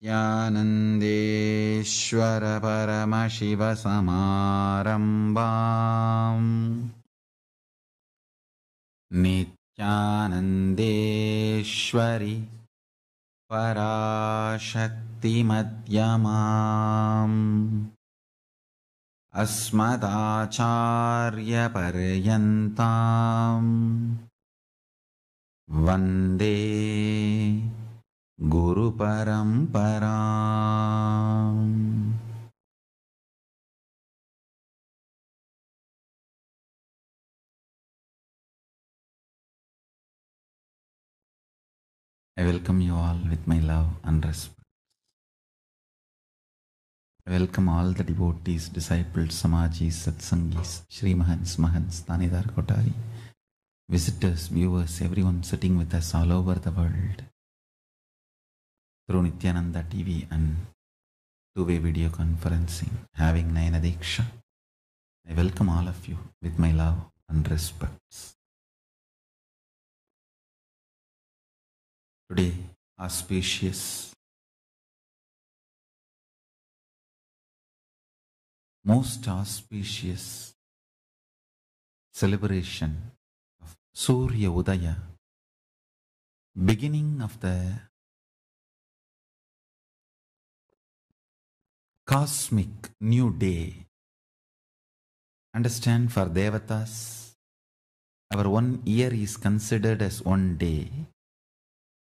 Nityanandeshwara Paramashiva Samarambam Nityanandeshwari Parashakti Madhyamam Asmadacharya Paryantam Vande Guru Paramparam. I welcome you all with my love and respect. I welcome all the devotees, disciples, samajis, satsangis, Shri Mahans, Mahans, Tanidar Kotari, visitors, viewers, everyone sitting with us all over the world through Nithyananda TV and two-way video conferencing, having Nayana Diksha. I welcome all of you with my love and respects. Today, auspicious, most auspicious celebration of Surya Udaya, beginning of the cosmic new day. Understand, for Devatas, our 1 year is considered as 1 day,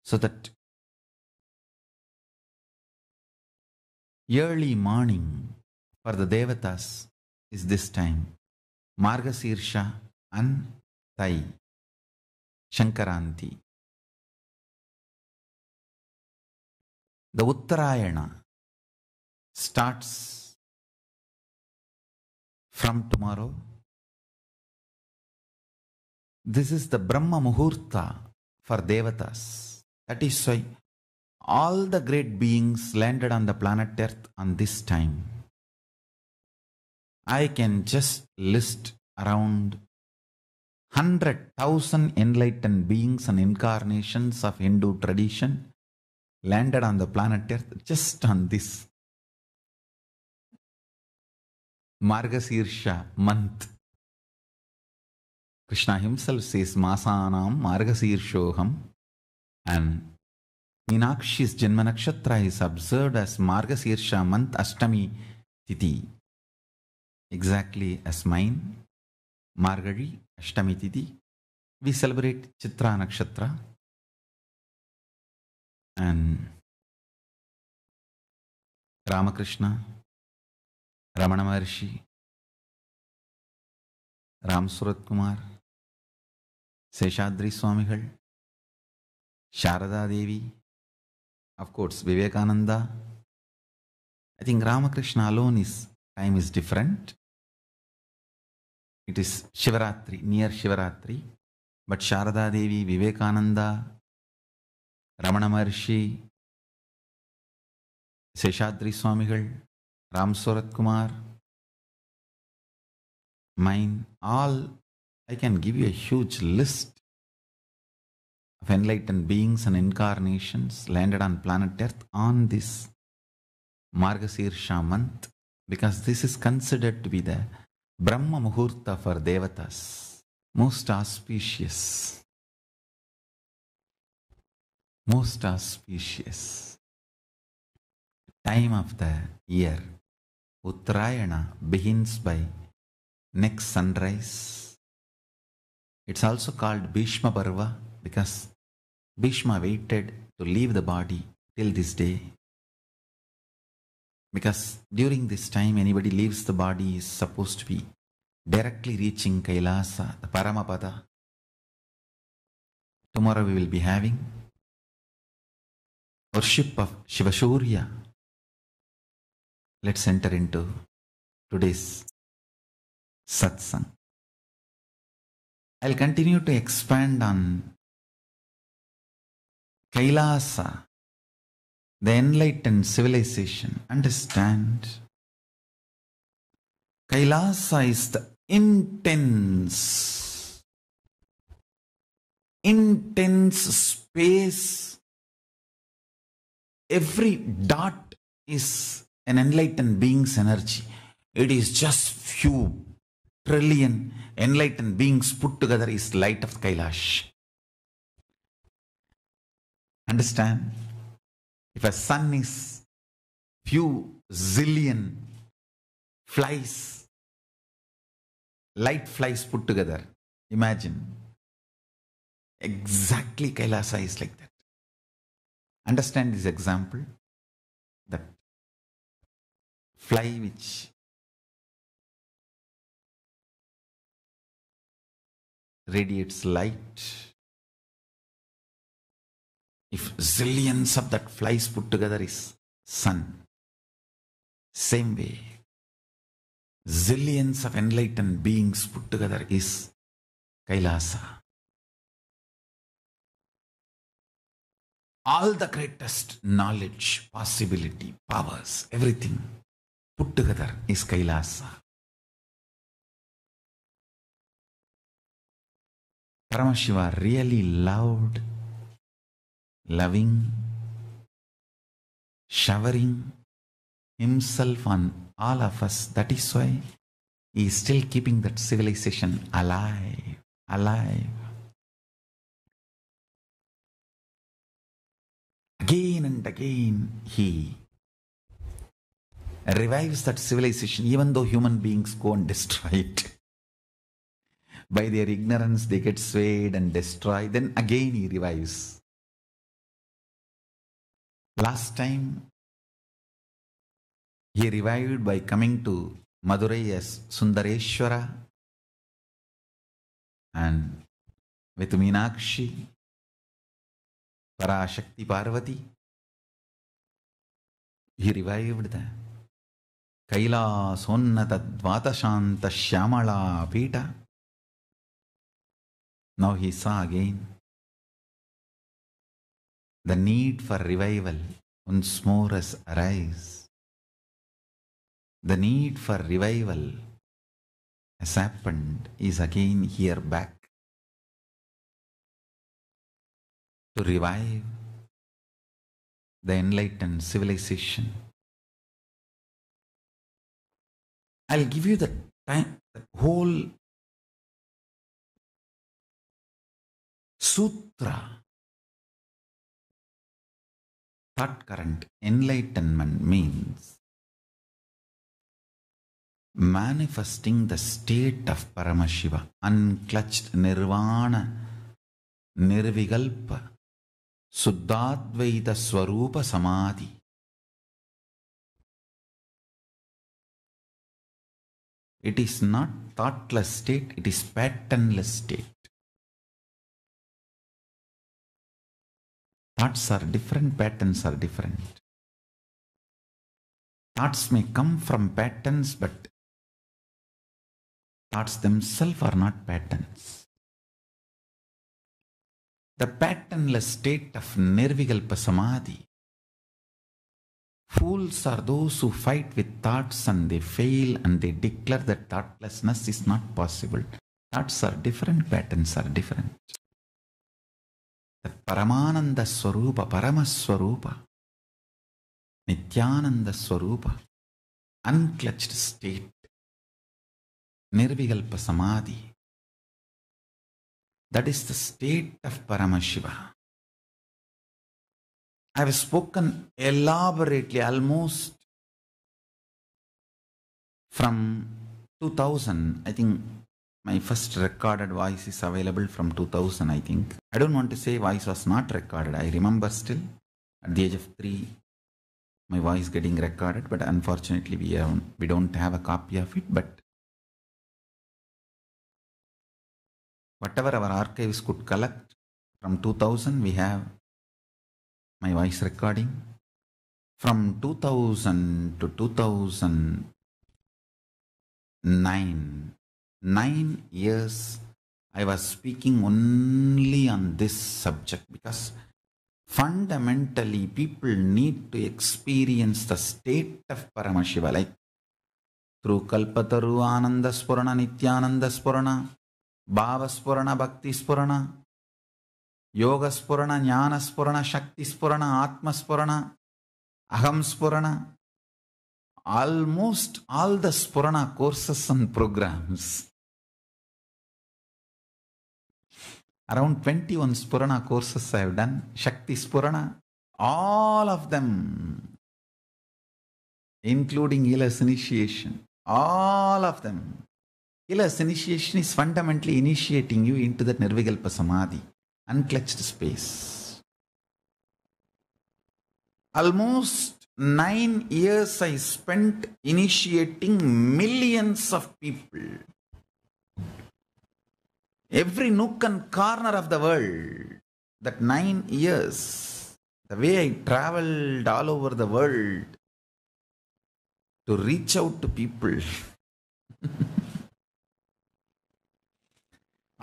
so that early morning for the Devatas is this time, Margasirsha and Thai, Shankaranti. The Uttarayana starts from tomorrow. This is the Brahma Muhurta for Devatas. That is why all the great beings landed on the planet Earth on this time. I can just list around 100,000 enlightened beings and incarnations of Hindu tradition landed on the planet Earth just on this Margasirsha month. Krishna himself says Masanam Margasirshoham, and Meenakshi's Janma Nakshatra is observed as Margasirsha month Ashtami Tithi, exactly as mine, Margari Ashtami Tithi. We celebrate Chitra Nakshatra, and Ramakrishna, Ramana Maharshi, Ram Surat Kumar, Seshadri Swamigal, Sharada Devi, of course Vivekananda. I think Ramakrishna alone time is different. It is Shivaratri, near Shivaratri. But Sharada Devi, Vivekananda, Ramana Maharshi, Seshadri Swamigal, Ram Surat Kumar, mine, all, I can give you a huge list of enlightened beings and incarnations landed on planet Earth on this Margasirsha month, because this is considered to be the Brahma Muhurta for Devatas. Most auspicious. Most auspicious time of the year. Uttarayana begins by next sunrise. It's also called Bhishma Parva because Bhishma waited to leave the body till this day. Because during this time, anybody leaves the body is supposed to be directly reaching Kailaasa, the Paramapada. Tomorrow we will be having worship of Shiva Surya. Let's enter into today's satsang. I'll continue to expand on Kailaasa, the enlightened civilization. Understand, Kailaasa is the intense space Every dot is an enlightened being's energy. It is just few trillion enlightened beings put together is light of Kailash. Understand? If a sun is few zillion flies, light flies put together, imagine. Exactly Kailasa is like that. Understand this example? That fly which radiates light. If zillions of that flies put together is sun, same way, zillions of enlightened beings put together is Kailasa. All the greatest knowledge, possibility, powers, everything put together is Kailasa. Paramashiva really loved, loving, showering himself on all of us. That is why he is still keeping that civilization alive, alive. Again and again he revives that civilization, even though human beings go and destroy it. By their ignorance they get swayed and destroy. Then again he revives. Last time he revived by coming to Madurai as Sundareshwara and with Meenakshi, Parashakti Parvati. He revived the Kailaasa Dvatashanta Shyamala Pita. Now he saw again the need for revival once more has arisen. The need for revival has happened, is again here back to revive the enlightened civilization. I'll give you the time, the whole sutra. Thought current. Enlightenment means manifesting the state of Paramashiva, unclutched nirvana, nirvigalpa, suddhadvaita swarupa samadhi. It is not thoughtless state, it is patternless state. Thoughts are different, patterns are different. Thoughts may come from patterns, but thoughts themselves are not patterns. The patternless state of Nirvikalpa Samadhi. Fools are those who fight with thoughts and they fail and they declare that thoughtlessness is not possible. Thoughts are different, patterns are different. The Paramananda Swarupa, Paramaswarupa, Nithyananda Swarupa, unclutched state, Nirvikalpa Samadhi. That is the state of Paramashiva. I have spoken elaborately almost from 2000. I think my first recorded voice is available from 2000, I think. I don't want to say voice was not recorded. I remember still at the age of 3, my voice getting recorded, but unfortunately we don't have a copy of it. But whatever our archives could collect from 2000, we have my voice recording. From 2000 to 2009, 9 years I was speaking only on this subject, because fundamentally people need to experience the state of Paramashiva, like through Kalpataru, Ananda Spurana, Nityananda Spurana, Bhava Spurana, Bhakti Spurana, Yoga Spurana, Jnana Spurana, Shakti Spurana, Atma Spurana, Aham Spurana, almost all the Spurana courses and programs. Around 21 Spurana courses I have done. Shakti Spurana, all of them, including Ila's initiation, all of them. Ila's initiation is fundamentally initiating you into the Nirvikalpa Samadhi, unclutched space. Almost 9 years I spent initiating millions of people. Every nook and corner of the world. That 9 years, the way I traveled all over the world to reach out to people.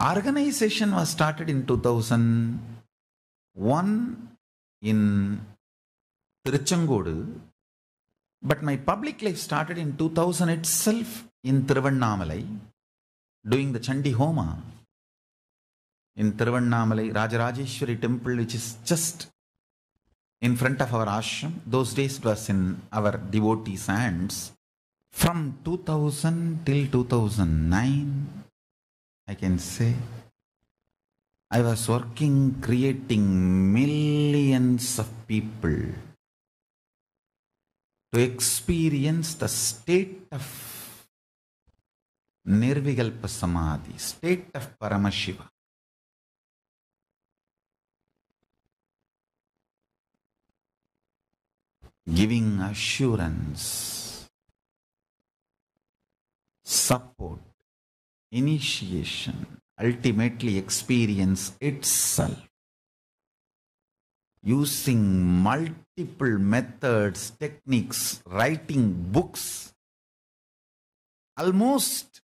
Organization was started in 2001 in Tiruchengodu, but my public life started in 2000 itself in Tiruvannamalai, doing the Chandi Homa in Tiruvannamalai, Rajarajeshwari temple, which is just in front of our ashram. Those days it was in our devotees' hands. From 2000 till 2009, I can say, I was working, creating millions of people to experience the state of Nirvikalpa Samadhi, state of Paramashiva. Giving assurance, support, initiation, ultimately experience itself. Using multiple methods, techniques, writing books, almost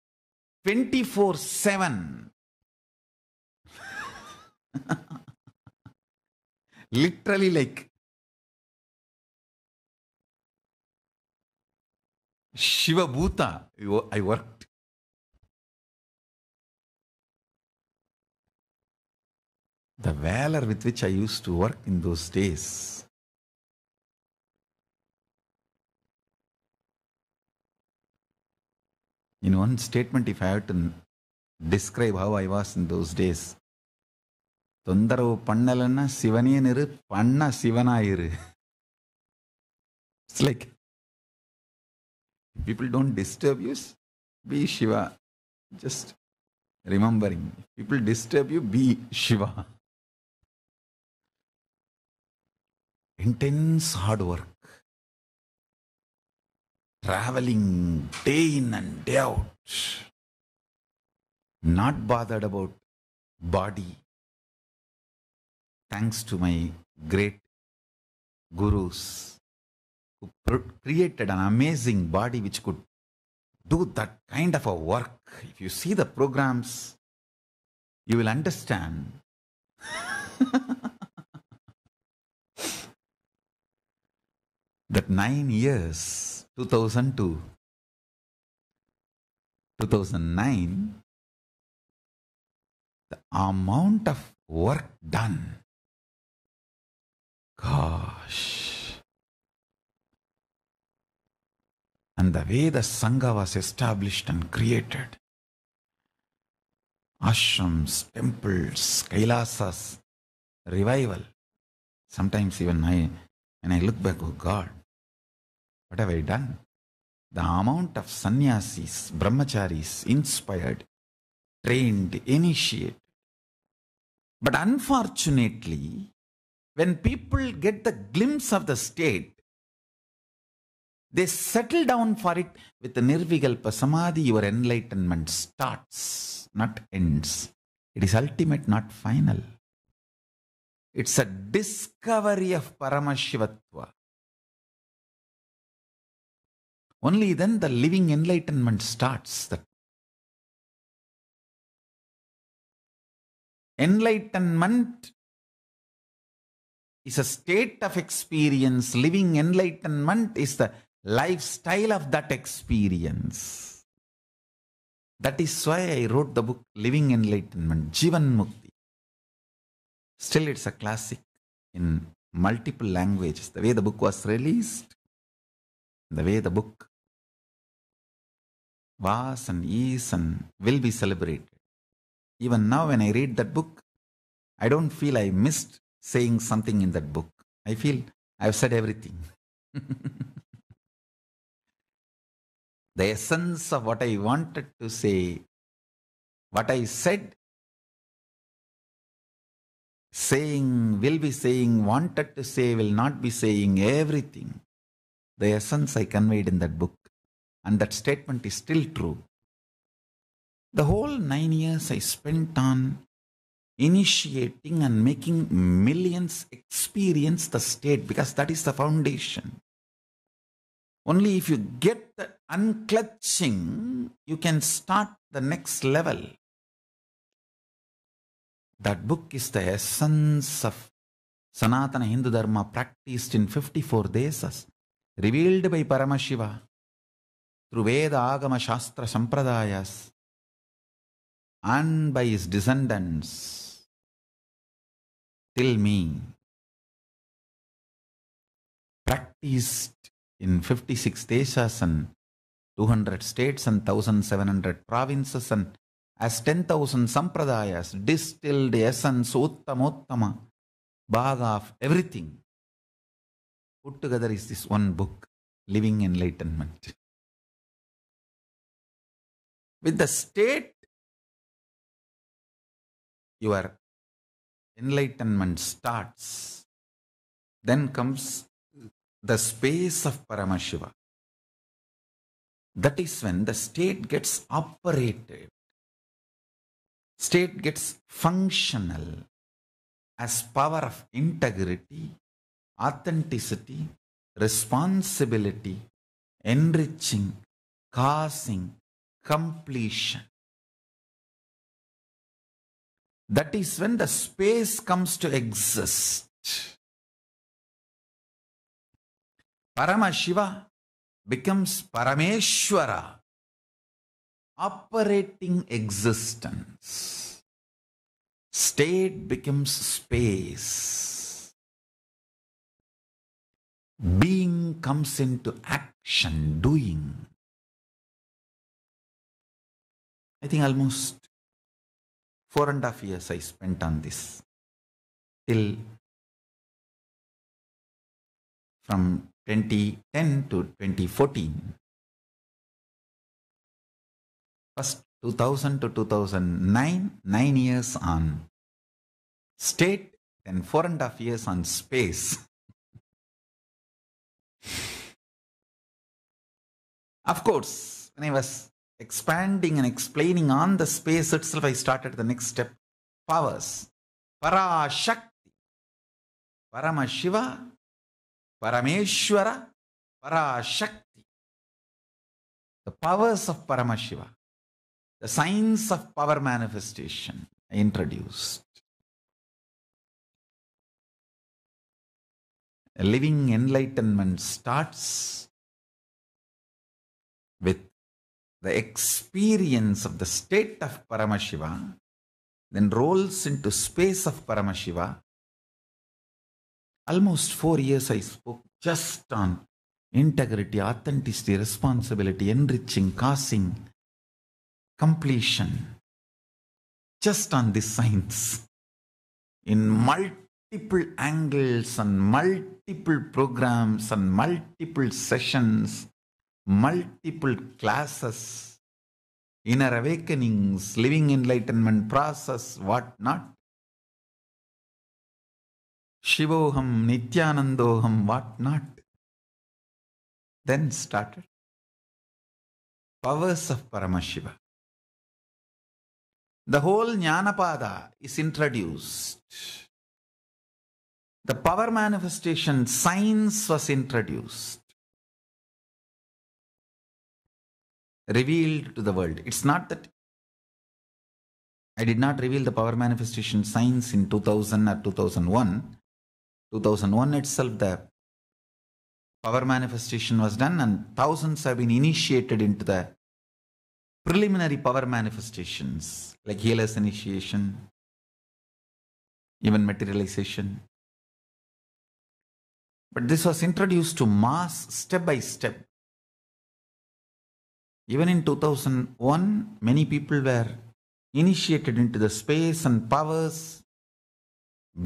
24/7. Literally like Shiva Bhuta, I worked. The valor with which I used to work in those days. In one statement, if I have to describe how I was in those days, Tondaravu pannalanna Sivane niru, panna Sivana iru. It's like, if people don't disturb you, be Shiva. Just remembering. If people disturb you, be Shiva. Intense hard work. Traveling day in and day out. Not bothered about body. Thanks to my great gurus who created an amazing body which could do that kind of a work. If you see the programs, you will understand. That 9 years, 2000 to 2009, the amount of work done, gosh. And the way the Sangha was established and created. Ashrams, temples, Kailaasas, revival. Sometimes even when I look back, oh God, what have I done? The amount of sannyasis, brahmacharis, inspired, trained, initiated. But unfortunately, when people get the glimpse of the state, they settle down for it with the Nirvikalpa Samadhi. Your enlightenment starts, not ends. It is ultimate, not final. It's a discovery of Paramashivatva. Only then the living enlightenment starts. The enlightenment is a state of experience. Living enlightenment is the lifestyle of that experience. That is why I wrote the book Living Enlightenment, Jivan Mukti. Still, it's a classic in multiple languages, the way the book was released, the way the book was and is and will be celebrated. Even now when I read that book, I don't feel I missed saying something in that book. I feel I've said everything. The essence of what I wanted to say, what I said, saying, will be saying, wanted to say, will not be saying, everything. The essence I conveyed in that book. And that statement is still true. The whole 9 years I spent on initiating and making millions experience the state, because that is the foundation. Only if you get the unclutching, you can start the next level. That book is the essence of Sanatana Hindu Dharma practiced in 54 desas, revealed by Paramashiva through Veda, Agama, Shastra, Sampradayas, and by his descendants till me. Practiced in 56 desas and 200 states and 1,700 provinces, and as 10,000 sampradayas, distilled essence, uttama, bhaga of everything, put together is this one book, Living Enlightenment. With the state, your enlightenment starts. Then comes the space of Paramashiva. That is when the state gets operated. State gets functional as power of integrity, authenticity, responsibility, enriching, causing, completion. That is when the space comes to exist. Paramashiva becomes Parameshwara, operating existence. State becomes space. Being comes into action, doing. I think almost 4.5 years I spent on this, till from 2010 to 2014. First 2000 to 2009, 9 years on state, then 4.5 years on space. Of course, when I was expanding and explaining on the space itself, I started the next step. Powers. Parashakti. Paramashiva. Parameshwara. Parashakti. The powers of Paramashiva. The science of power manifestation I introduced. A living enlightenment starts with the experience of the state of Paramashiva, then rolls into space of Paramashiva. Almost 4 years I spoke just on integrity, authenticity, responsibility, enriching, causing, completion. Just on this science. In multiple angles and multiple programs and multiple sessions, multiple classes, inner awakenings, living enlightenment process, what not. Shivoham, Nithyanandoham, what not. Then started powers of Paramashiva. The whole Jnanapada is introduced. The power manifestation science was introduced. Revealed to the world. It's not that I did not reveal the power manifestation science in 2000 or 2001. 2001 itself, the power manifestation was done, and thousands have been initiated into the preliminary power manifestations like healer's initiation, even materialization. But this was introduced to mass step by step. Even in 2001, many people were initiated into the space and powers,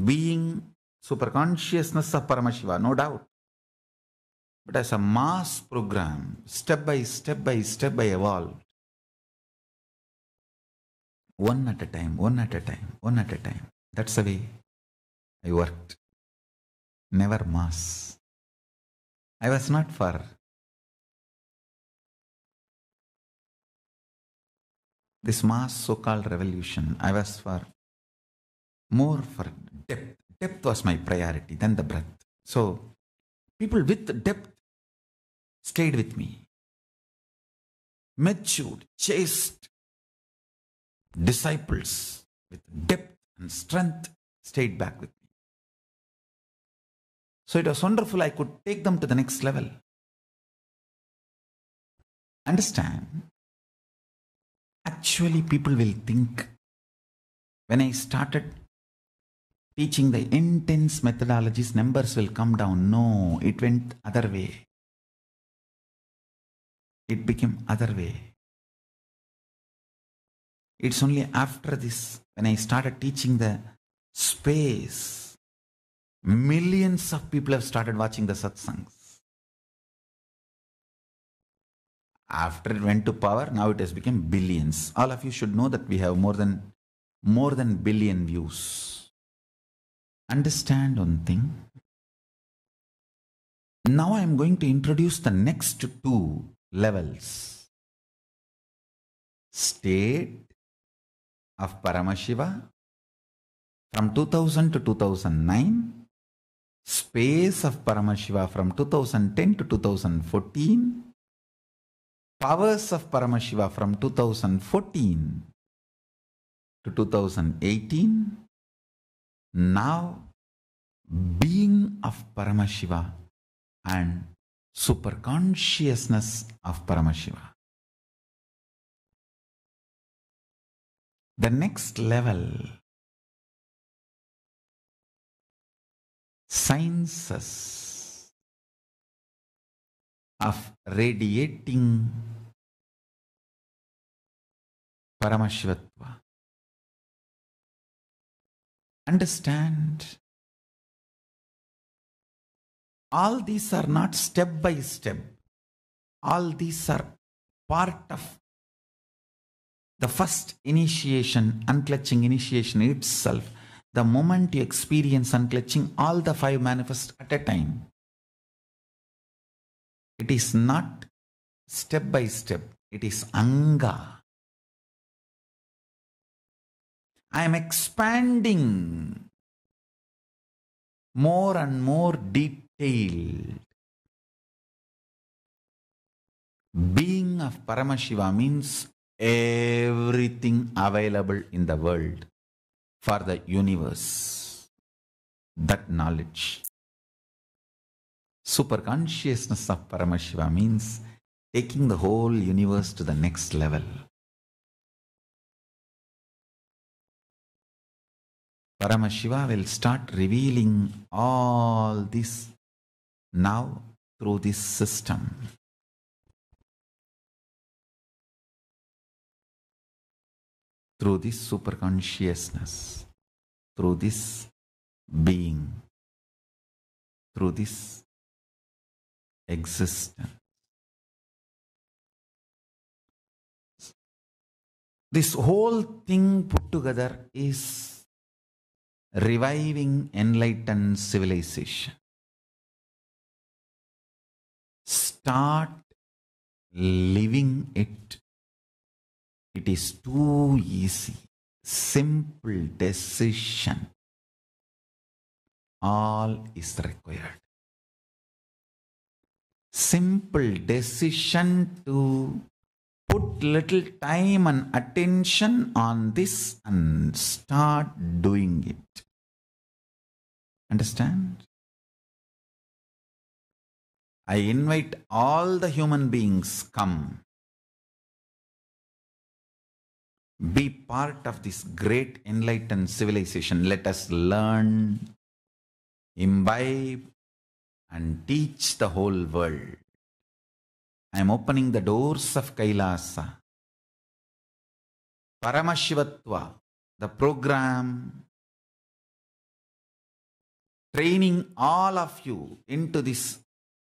being, superconsciousness of Paramashiva, no doubt. But as a mass program, step by step by step, I evolved. One at a time, one at a time, one at a time. That's the way I worked. Never mass. I was not for this mass so-called revolution. I was more for depth. Depth was my priority than the breadth. So people with depth stayed with me. Matured, chaste disciples with depth and strength stayed back with me. So it was wonderful. I could take them to the next level. Understand? Actually, people will think when I started teaching the intense methodologies, numbers will come down. No, it went other way. It became other way. It's only after this, when I started teaching the space, millions of people have started watching the satsangs. After it went to power, now it has become billions. All of you should know that we have more than billion views. Understand one thing. Now I am going to introduce the next two levels. State of Paramashiva from 2000 to 2009. Space of Paramashiva from 2010 to 2014. Powers of Paramashiva from 2014 to 2018. Now, being of Paramashiva and superconsciousness of Paramashiva. The next level, sciences of radiating Paramashivatva. Understand, all these are not step by step. All these are part of the first initiation, unclutching initiation itself. The moment you experience unclutching, all the five manifest at a time. It is not step by step. It is anga. I am expanding more and more detailed. Being of Paramashiva means everything available in the world for the universe. That knowledge. Superconsciousness of Paramashiva means taking the whole universe to the next level. Paramashiva will start revealing all this now through this system. Through this superconsciousness, through this being, through this existence. This whole thing put together is reviving enlightened civilization. Start living it. It is too easy. Simple decision. All is required. Simple decision to put little time and attention on this and start doing it. Understand? I invite all the human beings, come. Be part of this great enlightened civilization. Let us learn, imbibe, and teach the whole world. I am opening the doors of Kailaasa. Paramashivatva, the program training all of you into this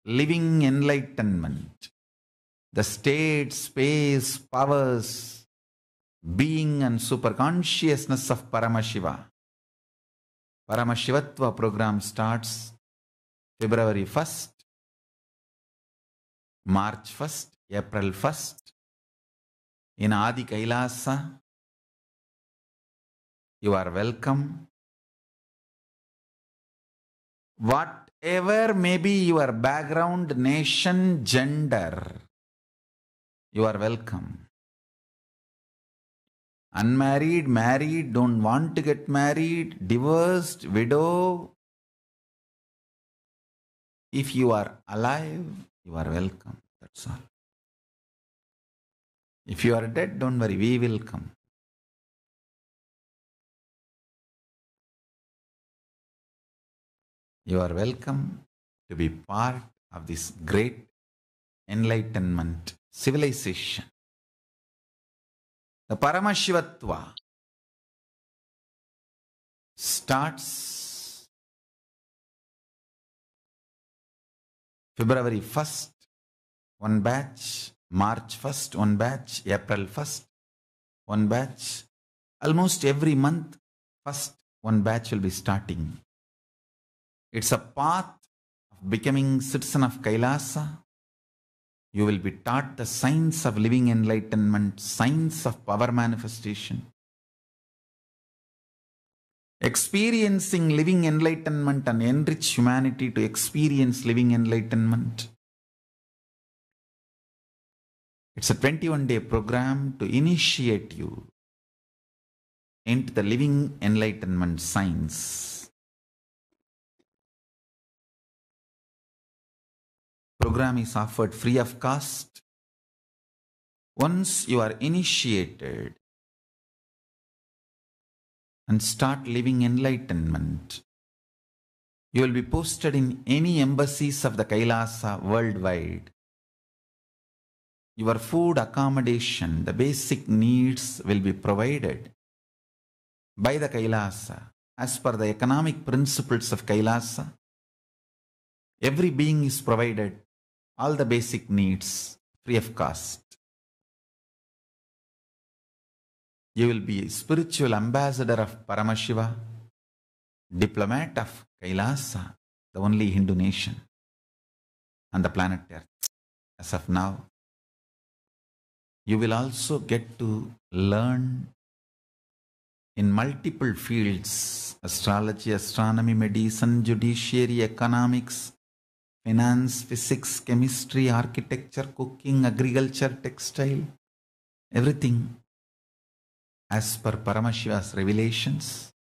living enlightenment, the state, space, powers, being and superconsciousness of Paramashiva. Paramashivatva program starts February 1st, March 1st, April 1st in Adi Kailaasa. You are welcome. Whatever may be your background, nation, gender, you are welcome. Unmarried, married, don't want to get married, divorced, widow. If you are alive, you are welcome. That's all. If you are dead, don't worry, we will come. You are welcome to be part of this great enlightenment civilization. The Paramashivatva starts February 1st, one batch, March 1st, one batch, April 1st, one batch. Almost every month, first one batch will be starting. It's a path of becoming citizen of Kailaasa. You will be taught the science of living enlightenment, science of power manifestation. Experiencing living enlightenment and enrich humanity to experience living enlightenment. It's a 21-day program to initiate you into the living enlightenment science. Program is offered free of cost. Once you are initiated and start living enlightenment, you will be posted in any embassies of the Kailaasa worldwide. Your food, accommodation, the basic needs will be provided by the Kailaasa as per the economic principles of Kailaasa. Every being is provided all the basic needs free of cost. You will be a spiritual ambassador of Paramashiva, diplomat of Kailaasa, the only Hindu nation on the planet Earth as of now. You will also get to learn in multiple fields: astrology, astronomy, medicine, judiciary, economics, finance, physics, chemistry, architecture, cooking, agriculture, textile, everything as per Paramashiva's revelations.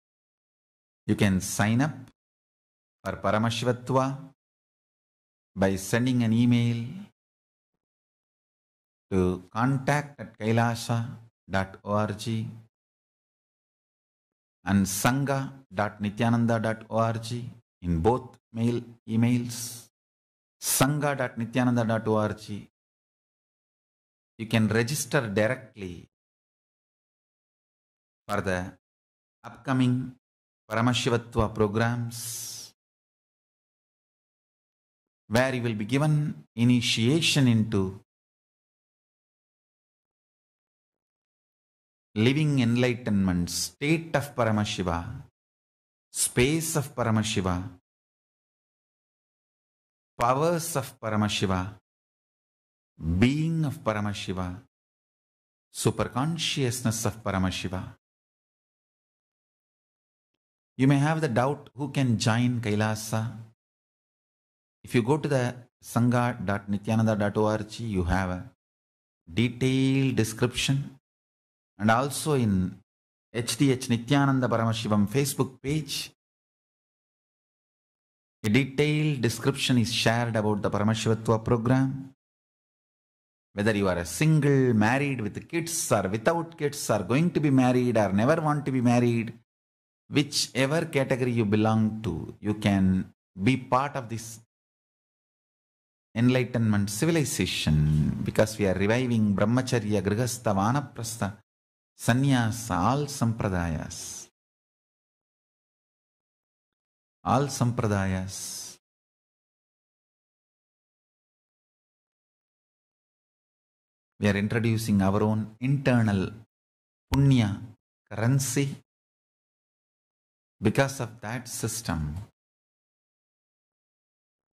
You can sign up for Paramashivatva by sending an email to contact@kailaasa.org and sangha.nithyananda.org in both emails. Sangha.nithyananda.org. You can register directly for the upcoming Paramashivatva programs, where you will be given initiation into living enlightenment, state of Paramashiva, space of Paramashiva, powers of Paramashiva, being of Paramashiva, superconsciousness of Paramashiva. You may have the doubt who can join Kailaasa. If you go to the sangha.nithyananda.org, you have a detailed description, and also in HDH Nithyananda Paramashivam Facebook page, a detailed description is shared about the Paramashivatva program. Whether you are a single, married with kids or without kids, or going to be married or never want to be married, whichever category you belong to, you can be part of this Enlightenment civilization, because we are reviving Brahmacharya, Grihastha, Vanaprastha, Sannyasa, all sampradayas. All sampradayas. We are introducing our own internal punya currency. Because of that system,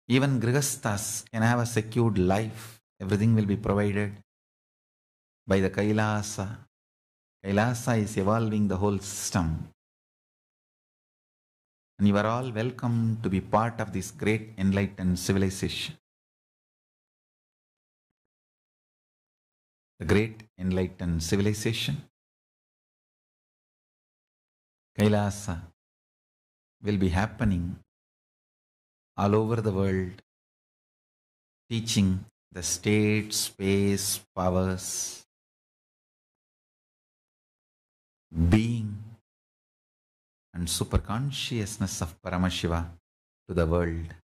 even Grihasthas can have a secured life. Everything will be provided by the Kailaasa. Kailaasa is evolving the whole system. And you are all welcome to be part of this great enlightened civilization. The great enlightened civilization, Kailaasa, will be happening all over the world, teaching the state, space, powers, being and superconsciousness of Paramashiva to the world.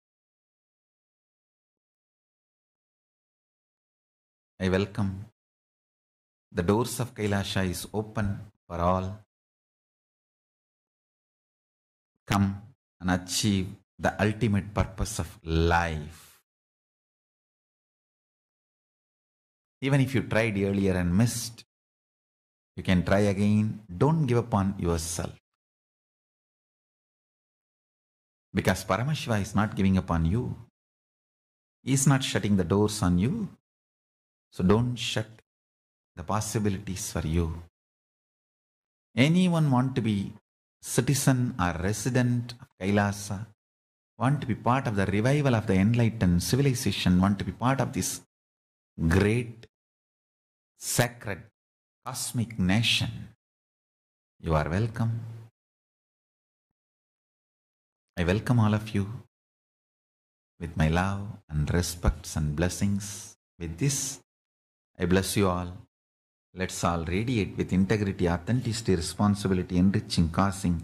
I welcome. The doors of Kailaasa is open for all. Come and achieve the ultimate purpose of life. Even if you tried earlier and missed, you can try again. Don't give up on yourself. Because Paramashiva is not giving up on you. He is not shutting the doors on you. So don't shut the possibilities for you. Anyone want to be citizen or resident of Kailaasa, want to be part of the revival of the enlightened civilization, want to be part of this great, sacred, cosmic nation, you are welcome. I welcome all of you with my love and respects and blessings. With this, I bless you all. Let's all radiate with integrity, authenticity, responsibility, enriching, causing,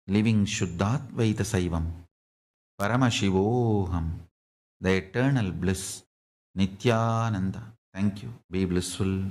living Shuddhatvaita Saivam, Paramashivoham, the eternal bliss, Nithyananda. Thank you. Be blissful.